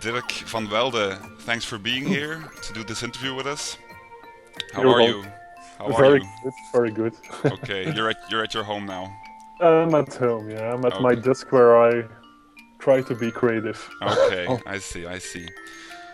Dirk Van Welden, thanks for being here to do this interview with us. How You're are welcome. you? How are Very you? good, very good. Okay, you're at your home now. I'm at home, yeah. I'm at my Okay. desk where I try to be creative Okay, I see.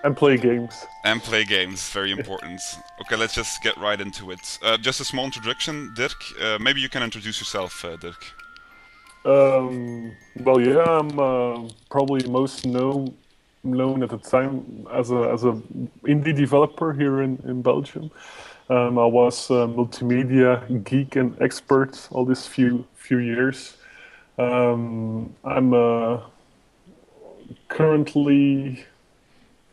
and play games. And play games, very important. Okay, let's just get right into it. Just a small introduction, Dirk. Maybe you can introduce yourself, Dirk. Well, yeah, I'm probably most known at the time as a indie developer here in Belgium. I was a multimedia geek and expert all these few years. I'm currently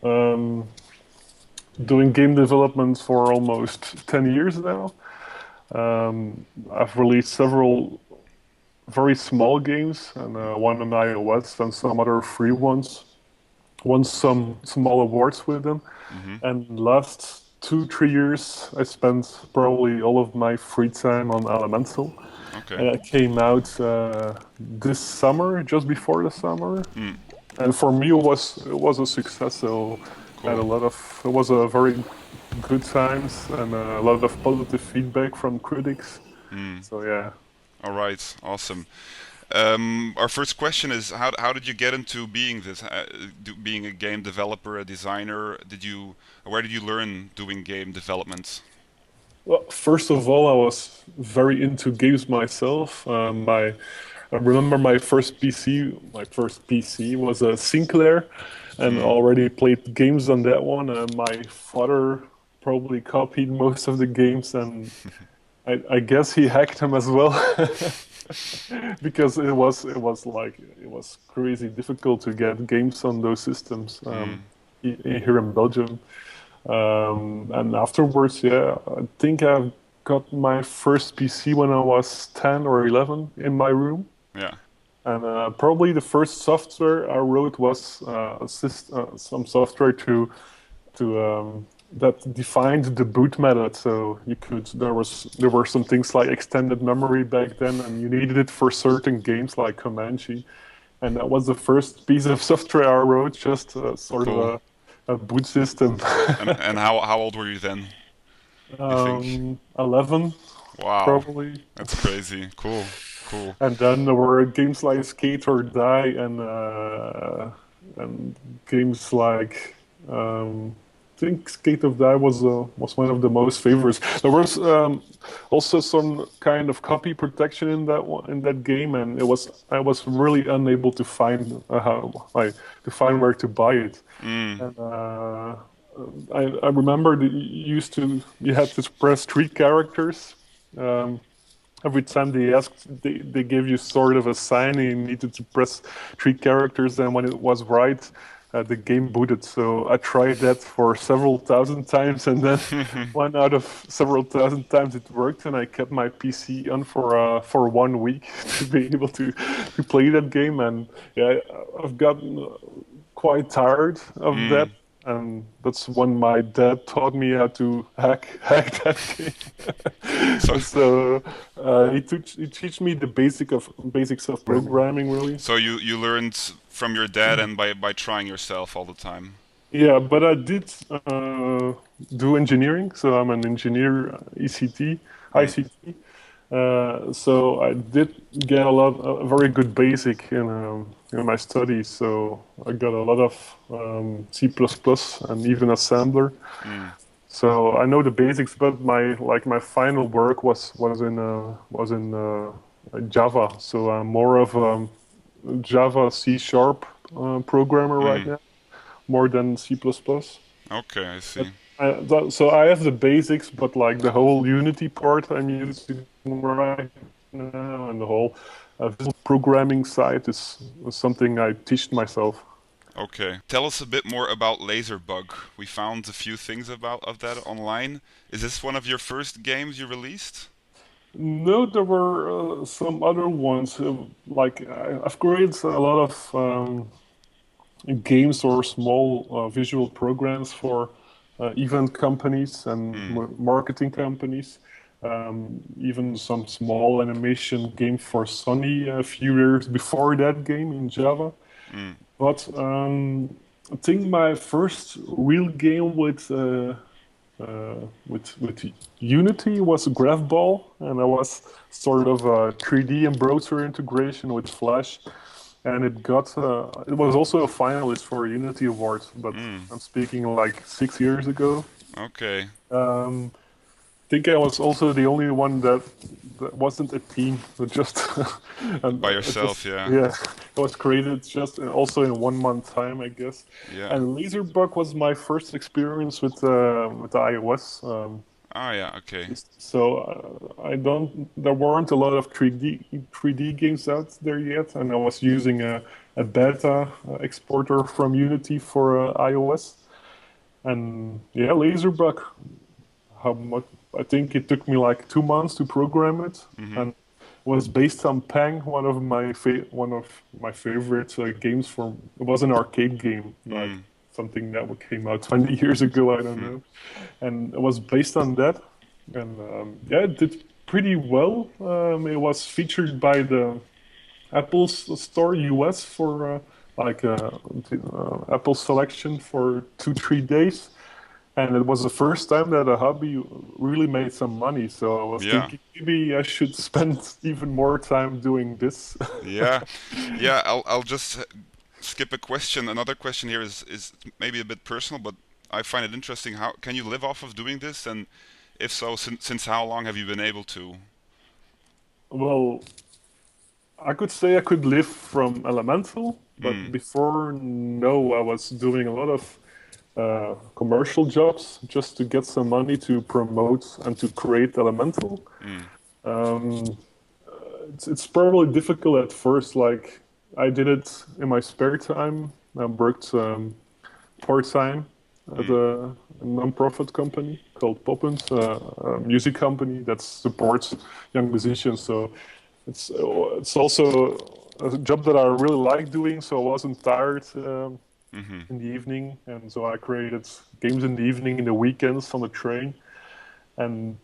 um, doing game development for almost 10 years now. I've released several very small games, and one on iOS and some other free ones. Won some small awards with them. Hmm. And last 2 3 years, I spent probably all of my free time on Elemental. Okay. And it came out this summer, just before the summer. Mm, And for me, it was a success. So had cool. it was a very good times and a lot of positive feedback from critics. Mm. So yeah. All right, awesome. Our first question is how did you get into being being a game developer, a designer? Where did you learn doing game development? Well, first of all, I was very into games myself. I remember my first PC. My first PC was a Sinclair, and Mm. already played games on that one. My father probably copied most of the games, and I guess he hacked them as well, because it was crazy difficult to get games on those systems Mm. here in Belgium. And afterwards, yeah, I think I got my first PC when I was 10 or 11 in my room. Yeah. And probably the first software I wrote was some software to that defined the boot method. So there were some things like extended memory back then, and you needed it for certain games like Comanche. And that was the first piece of software I wrote, just sort of Cool. a boot system. And how old were you then, you think? 11 Wow, probably. that's crazy. Cool. Cool. And then there were games like Skate or Die, and games like I think Skate or Die was one of the most favorites. There was also some kind of copy protection in that game, and I was really unable to find to find where to buy it. Mm. And I remember that you had to press three characters. Um, every time they gave you sort of a sign, and you needed to press three characters, and when it was right, the game booted. So I tried that for several thousand times, and then one out of several thousand times it worked, and I kept my PC on for 1 week to be able to play that game. And yeah, I've gotten quite tired of that. Mm. And that's when my dad taught me how to hack that game. So And so he teach me the basics of programming, really. so you learned from your dad and by trying yourself all the time. Yeah, but I did do engineering, so I'm an engineer, Mm. ICT. So I did get a very good basic in my studies. So I got a lot of C++ and even assembler. Mm. So I know the basics, but my final work was in Java. So I'm more of a Java C# programmer right Mm. now, more than C++. Okay, I But see. so I have the basics, but like the whole Unity part I'm using right now, and the whole visual programming side is something I teach myself. Okay. Tell us a bit more about Laserbug. We found a few things about of that online. Is this one of your first games you released? No, there were some other ones. I've created a lot of games or small visual programs for event companies and Mm, marketing companies. Even some small animation game for Sony a few years before that game in Java. mm, But I think my first real game with Unity was Graphball, and I was sort of a 3D and browser integration with Flash, and it was also a finalist for a Unity Awards, but mm. I'm speaking like 6 years ago. Okay. Um, think I was also the only one that wasn't a team, but just and By it yourself, was yeah. yeah, it was created just also in 1 month time, I guess. Yeah. And Laserbug was my first experience with the iOS. Ah, yeah, okay. I don't. There weren't a lot of 3D games out there yet, and I was using a beta exporter from Unity for iOS. And yeah, Laserbug, how much I think it took me like 2 months to program it, Mm-hmm. and it was based on Pang, one of my favorite games from. It was an arcade game, like Mm. something that came out 20 years ago. I don't Hmm. know, and it was based on that, and yeah, it did pretty well. It was featured by the Apple Store US for Apple selection for 2 3 days, and it was the first time that a hobby really made some money. So I was Yeah. thinking maybe I should spend even more time doing this. Yeah. Yeah, I'll just skip a question. Another question here is maybe a bit personal, but I find it interesting. How can you live off of doing this? And if so, since how long have you been able to? Well, I could say I could live from Elemental, but Mm. before, no, I was doing a lot of commercial jobs just to get some money to promote and to create Elemental. Mm. Um, it's probably difficult at first. Like I did it in my spare time. I worked part time at Mm. a non-profit company called Poppins, a music company that supports young musicians. So it's also a job that I really like doing. So I wasn't tired Mm-hmm. in the evening, and so I created games in the evening, in the weekends on the train, and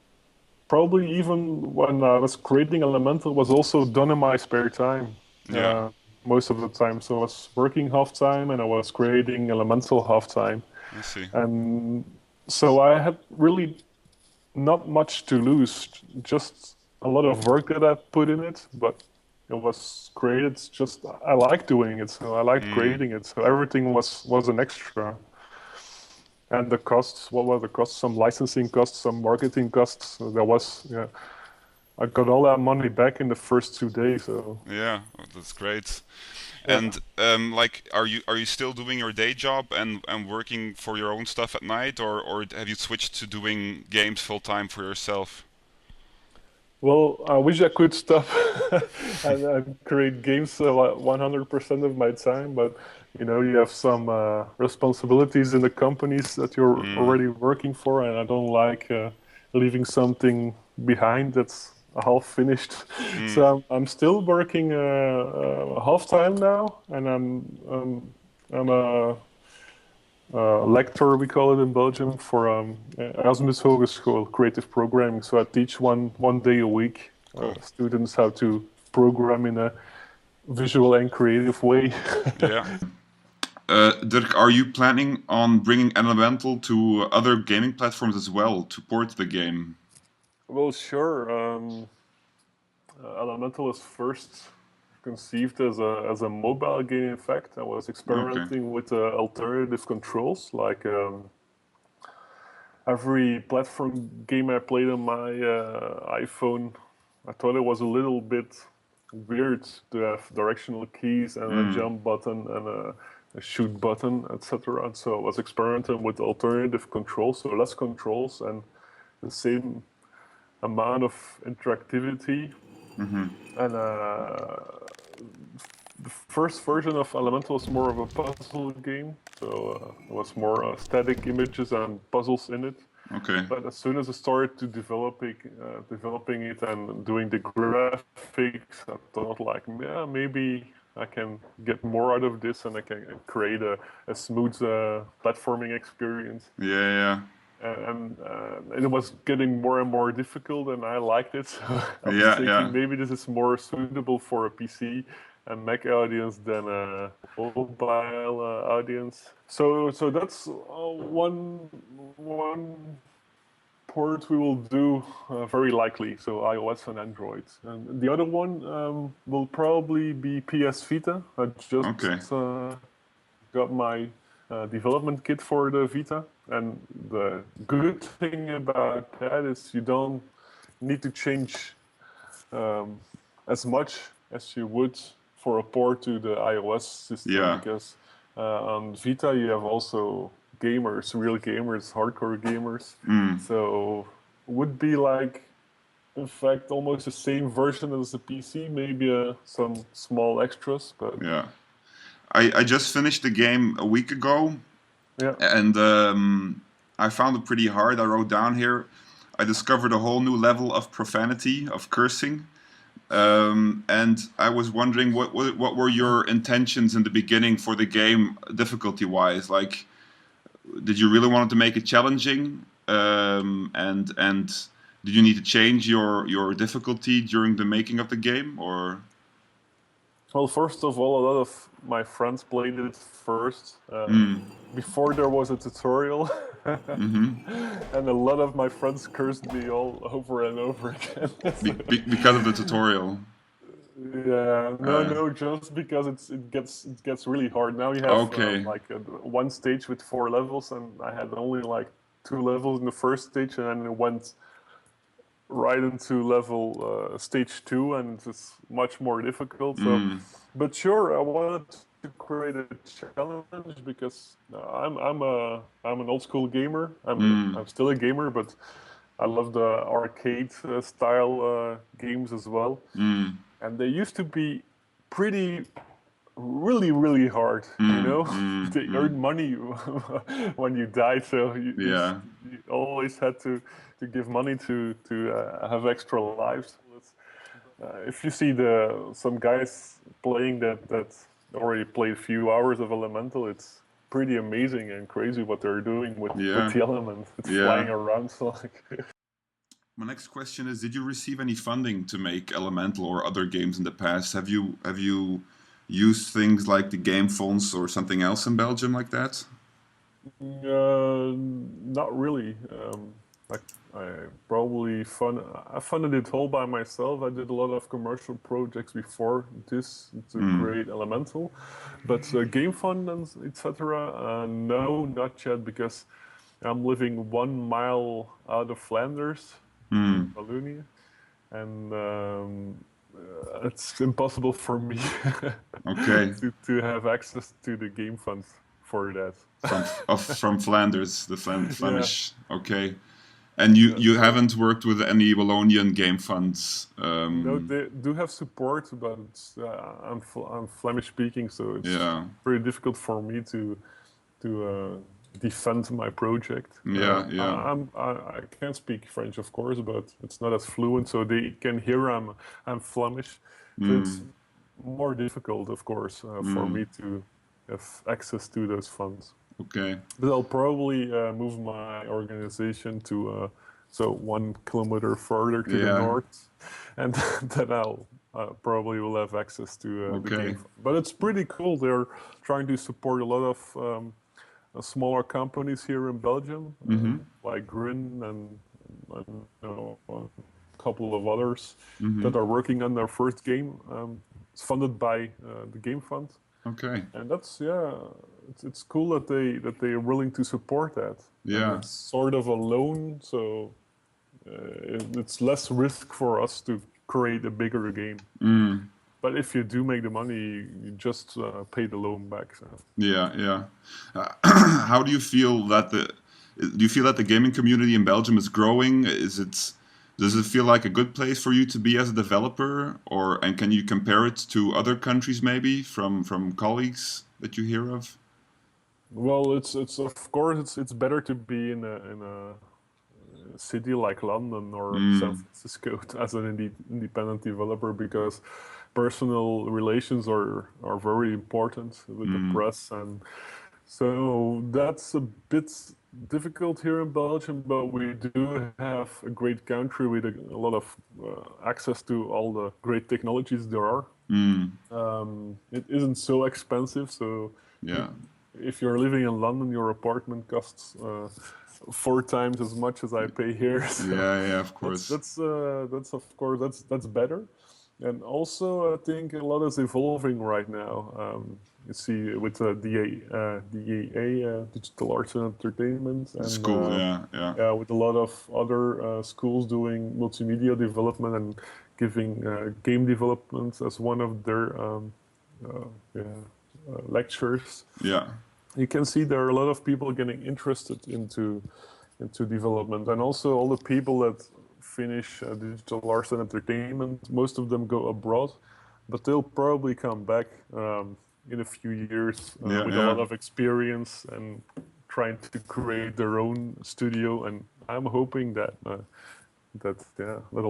probably even when I was creating Elemental was also done in my spare time. Yeah. Uh, Most of the time. So I was working half time and I was creating Elemental half time. I see. And so I had really not much to lose, just a lot of work that I put in it, but it was created just I liked doing it, so I liked Mm. creating it. So everything was an extra. And the costs, what were the costs? Some licensing costs, some marketing costs. So there was, yeah, I got all that money back in the first 2 days. So Yeah, oh, that's great. yeah. And like, are you still doing your day job and working for your own stuff at night, or have you switched to doing games full time for yourself? Well, I wish I could stop and create games 100% of my time, but you have some responsibilities in the companies that you're Mm. already working for, and I don't like leaving something behind that's half finished. So Mm. I'm still working half time now, and I'm a lecturer, we call it in Belgium, for Erasmus Hogeschool Creative Programming. So I teach one day a week Cool. students how to program in a visual and creative way. Yeah. Dirk, are you planning on bringing Elemental to other gaming platforms as well to port the game? Well, sure. Elemental is first conceived as a mobile game. In fact, I was Okay. experimenting with alternative controls, like every platform game I played on my iPhone. I thought it was a little bit weird to have directional keys and a Mm. jump button and a shoot button, etc. And so I was experimenting with alternative controls, so less controls and the same amount of interactivity. Mm-hmm. And the first version of Elemental is more of a puzzle game. so it was more static images and puzzles in it. Okay. But as soon as I started to developing it and doing the graphics, I thought like, yeah, maybe I can get more out of this and I can create a smooth platforming experience. Yeah, And it was getting more and more difficult, and I liked it. So I yeah, was yeah, yeah. thinking maybe this is more suitable for a PC and Mac audience than a mobile audience. So that's one port we will do very likely. So iOS and Android, and the other one will probably be PS Vita. I just Okay. got my development kit for the Vita, and the good thing about that is you don't need to change um, as much as you would for a port to the iOS system, Yeah. because on Vita you have also gamers, real gamers, hardcore gamers. Mm. So would be like, in fact, almost the same version as the PC, maybe some small extras, but Yeah. I just finished the game a week ago, yeah. and I found it pretty hard. I wrote down here, I discovered a whole new level of profanity, of cursing. And I was wondering what were your intentions in the beginning for the game, difficulty wise? Like, did you really want to make it challenging? And did you need to change your difficulty during the making of the game, or? Well, first of all, a lot of my friends played it first Mm, before there was a tutorial, hmm. and a lot of my friends cursed me all over and over again. Because of the tutorial. Yeah, no, Uh, no, just because it gets really hard. Now you have okay. one stage with 4 levels, and I had only like 2 levels in the first stage, and then it went right into level stage 2, and it's much more difficult. So, Mm, but sure, I wanted to create a challenge because I'm an old school gamer. mm, I'm still a gamer, but I love the arcade style games as well, mm, and they used to be pretty really really hard, you mm, know. mm, They mm. earn money when you die, so Yeah. you always had to give money to have extra lives. If you see some guys playing that already played a few hours of Elemental, it's pretty amazing and crazy what they're doing with Yeah. the element. It's flying Yeah. around, so like My next question is: did you receive any funding to make Elemental or other games in the past? Have you used things like the Game Fonds or something else in Belgium like that? Not really. Like I funded it all by myself. I did a lot of commercial projects before this to Mm. create Elemental, but game fund and etc. No, not yet, because I'm living 1 mile out of Flanders in Mm. Wallonia, and it's impossible for me Okay. to have access to the game funds for that. From Flanders, the Yeah, Flemish. Okay. And yeah. you So haven't worked with any Wallonian game funds. no, they do have support, but I'm Flemish speaking, so it's Yeah. very difficult for me to defend my project. Yeah. Yeah. I can speak French, of course, but it's not as fluent, so they can hear I'm Flemish, so it's Mm. more difficult, of course, for Mm. me to have access to those funds. Okay. But I'll probably move my organization to 1 kilometer further to the Yeah. north, and then I'll probably will have access to the game. Okay. But it's pretty cool. They're trying to support a lot of smaller companies here in Belgium, Mm-hmm. like Grin and I know a couple of others Mm-hmm. that are working on their first game. It's funded by the Game Fund, Okay. and that's it's cool that they are willing to support that, and Yeah. it's sort of a loan, so it's less risk for us to create a bigger game. Mm. But if you do make the money, you just pay the loan back. So. Yeah. Yeah. How do you feel that do you feel that the gaming community in Belgium is growing? Does it feel like a good place for you to be as a developer, and can you compare it to other countries maybe from colleagues that you hear of? Well, it's of course it's better to be in a city like London or San Mm, Francisco as an independent developer because personal relations are very important with the mm, press, and so that's a bit difficult here in Belgium, but we do have a great country with a lot of access to all the great technologies there are. mm, It isn't so expensive, so yeah, if you're living in London, your apartment costs four times as much as I pay here. So yeah, yeah, of course. that's of course that's better. And also, I think a lot is evolving right now. You see, with DEA, Digital Arts and Entertainment, and School, yeah, yeah. yeah, with a lot of other schools doing multimedia development and giving game development as one of their yeah, lectures. Yeah. You can see there are a lot of people getting interested into development, and also all the people that finish digital arts and entertainment. Most of them go abroad, but they'll probably come back in a few years Yeah, with a lot yeah. of experience and trying to create their own studio. And I'm hoping that a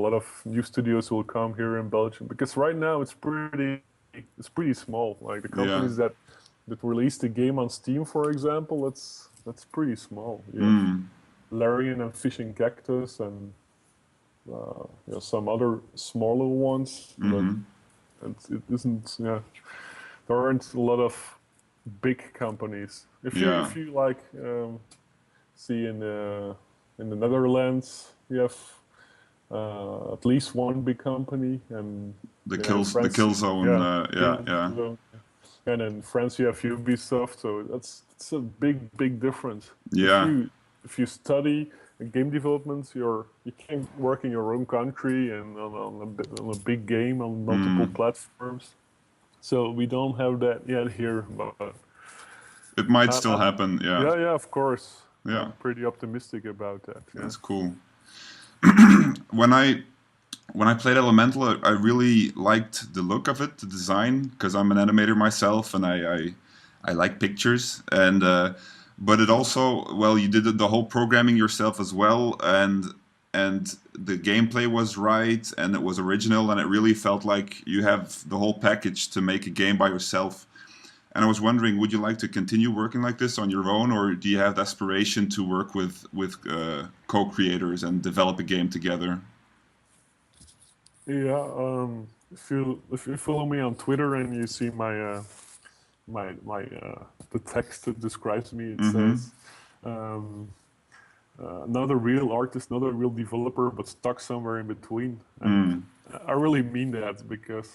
lot of new studios will come here in Belgium because right now it's pretty small. Like the Yeah. companies that release the game on Steam, for example, that's pretty small. You have Mm, Larian and Fishing Cactus and some other smaller ones, but mm-hmm. it isn't. Yeah, there aren't a lot of big companies. If you Yeah. if you like see in the Netherlands, you have at least one big company, and yeah, in The France, kill zone, yeah, yeah, yeah. and in France you have Ubisoft. So that's a big difference. If Yeah. you if you study game development, you can work in your own country and on a big game on multiple Mm. platforms. So we don't have that yet here, but It might I'm, still I'm happen, yeah. yeah, of course. Yeah. I'm pretty optimistic about that. Yeah. That's cool. When I played Elemental, I really liked the look of it, the design, because I'm an animator myself and I like pictures. And but it also, well, you did the whole programming yourself as well, and the gameplay was right and it was original and it really felt like you have the whole package to make a game by yourself. And I was wondering, would you like to continue working like this on your own, or do you have the aspiration to work with co-creators and develop a game together? Yeah, if you follow me on Twitter and you see my the text that describes me, it Mm-hmm. says um, not a real artist, not a real developer, but stuck somewhere in between. And Mm. I really mean that because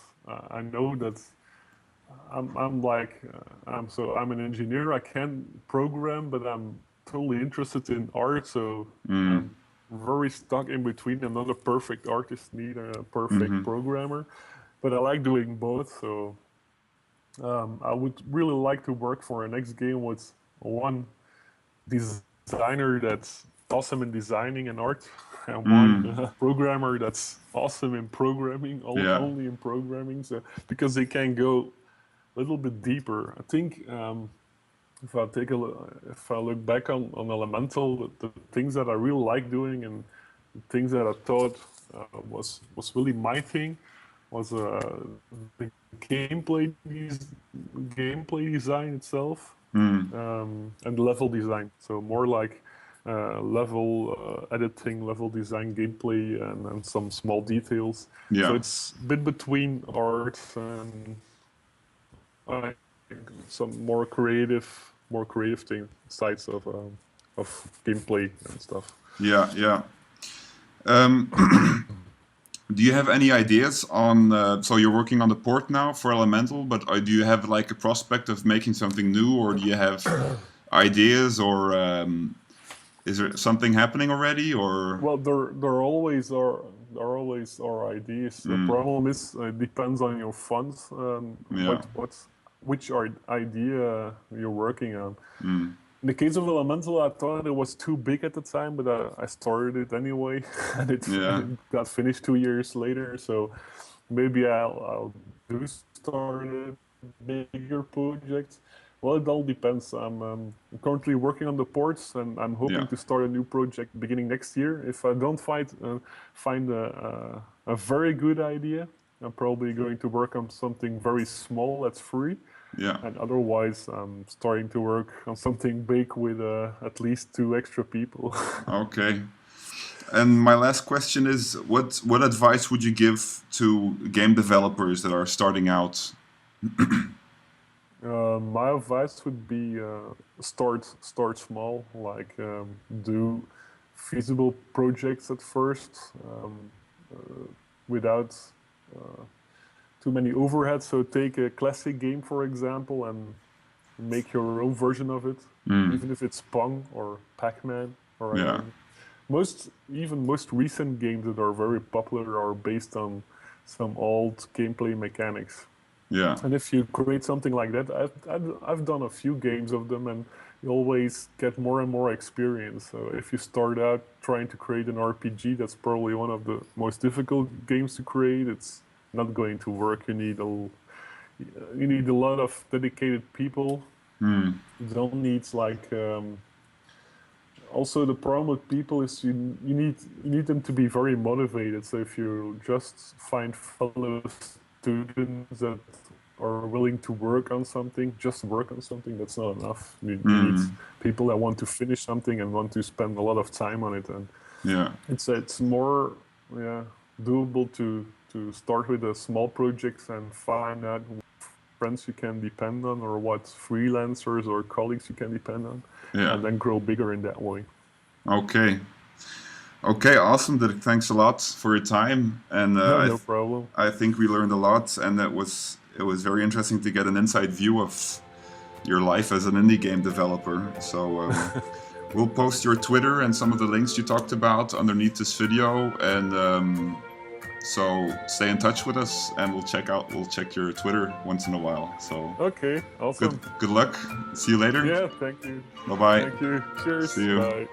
I know that I'm like I'm an engineer. I can program, but I'm totally interested in art. So Mm. I'm very stuck in between. I'm not a perfect artist, neither a perfect Mm-hmm. programmer, but I like doing both. So I would really like to work for a next game with one designer that's awesome in designing and art, and one Mm. programmer that's awesome in programming, Yeah. only in programming. So because they can go a little bit deeper. I think if I look back on Elemental, the things that I really like doing and the things that I thought was really my thing was the gameplay design itself Mm. and level design. So more like level editing, level design, gameplay, and some small details. So Yeah. it's a bit between art and like some more creative thing sides of gameplay and stuff. Yeah. Yeah. Um, do you have any ideas on? So you're working on the port now for Elemental, but do you have like a prospect of making something new, or do you have ideas, or is there something happening already, or? Well, there always are ideas. The Mm. problem is it depends on your funds. Yeah. Which idea you're working on. Mm. In the case of Elemental, I thought it was too big at the time, but I started it anyway, and Yeah. it got finished 2 years later. So maybe I'll do start a bigger project. Well, it all depends. I'm currently working on the ports, and I'm Yeah. hoping to start a new project beginning next year. If I don't find a very good idea, I'm probably going to work on something very small that's free. Yeah. And otherwise, I'm starting to work on something big with at least 2 extra people. Okay. And my last question is, what advice would you give to game developers that are starting out? My advice would be start small, like do feasible projects at first without uh, too many overheads. So take a classic game, for example, and make your own version of it, Mm. even if it's Pong or Pac-Man or Yeah. most recent games that are very popular are based on some old gameplay mechanics. Yeah. And if you create something like that, I've done a few games of them, and you always get more and more experience. So if you start out trying to create an RPG, that's probably one of the most difficult games to create. It's not going to work. You need a lot of dedicated people. Mm. You don't need like also the problem with people is you need them to be very motivated. So if you just find fellow students that are willing to work on something, just work on something, that's not enough. You need Mm. people that want to finish something and want to spend a lot of time on it. And Yeah. it's more, yeah, doable to start with a small projects and find out friends you can depend on or what freelancers or colleagues you can depend on, Yeah. and then grow bigger in that way. Okay. Okay. Awesome. Dirk. Thanks a lot for your time, and No, no problem. I think we learned a lot, and it was very interesting to get an inside view of your life as an indie game developer. So we'll post your Twitter and some of the links you talked about underneath this video, and so stay in touch with us, and we'll check your Twitter once in a while. So Okay, awesome. good luck. See you later. Yeah, thank you. Bye bye. Thank you. See Cheers. you. Bye.